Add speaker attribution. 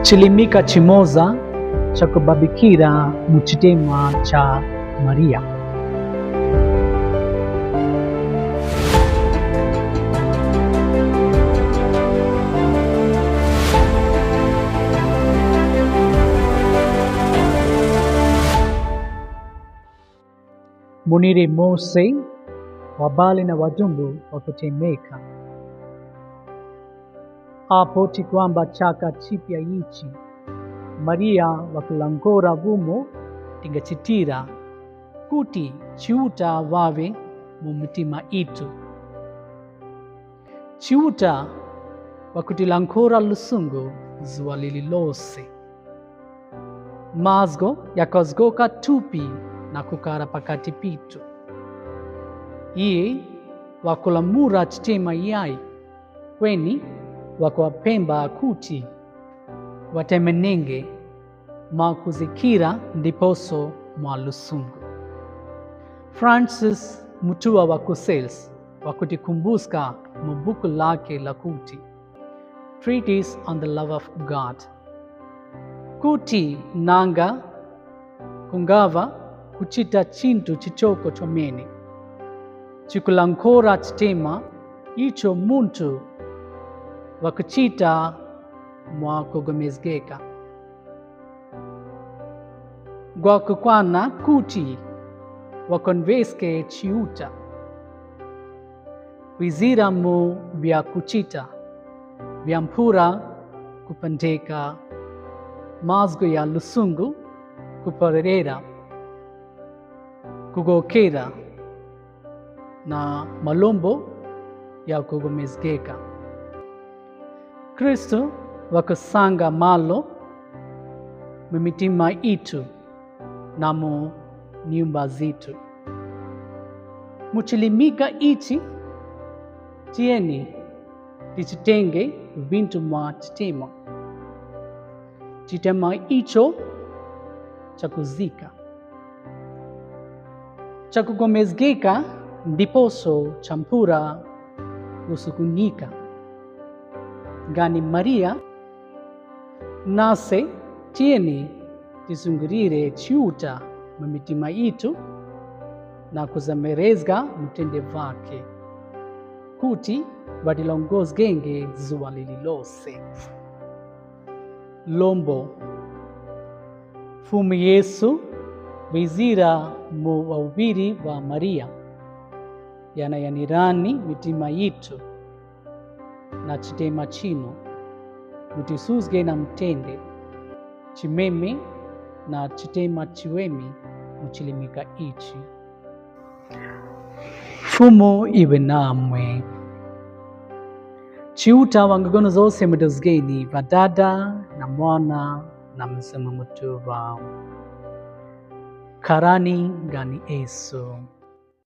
Speaker 1: chilimika chimoza cha kubabikira mu chitemwa cha Maria. Munire Mose wabale na wadumbu wa kutemeka. Apoti kwamba chaka chipya ichi Maria wakulangora vumo tingachitira kuti chiuta vave mu mitima itu. Chiuta wakutilankora lusungu zuwa lililose. Mazgo yakozgoka tupi na kukara pakati pitu. Iye wakulamura chitema yai kweni wakuwapemba kuti watemenenge makuzikira ndiposo mwa lusungu. Francis Mutua wa Kusels wakutikumbuska mu buku lake la kuti Treatise on the Love of God kuti nanga kungava kuchita chintu chichoko chomene chikulankora chitema icho muntu wakuchita mwa kugomezgeka gwakukwana kuti wakonveske chiuta wizira mu vya kuchita vya mpura kupandeka mazgo ya lusungu kuparerera kugokera na malombo ya kugomezgeka. Kristo wakusanga malo mimitima itu na mu nyumba zitu. Muchilimika ichi tieni tichitenge vintu mwa chitema. Chitema icho chakuzika. Chakugomezgeka ndiposo champura usukunika. Gani Maria nase tieni tisungurire chiuta mamitima itu na kuzamerezga mtende vake kuti vadilongozgenge zuwa lililose. Lombo fumu Yesu wizira mu wahubiri wa Maria yanayanirani mitima yitu na chitema chino mutisuzge na mtende chimeme na chitema chiwemi muchilimika ichi. Fumu iwe namwe. Chiuta wangagono zose mudozgeni vadada na mwana na mzimu mutuwa. Karani gani Yesu.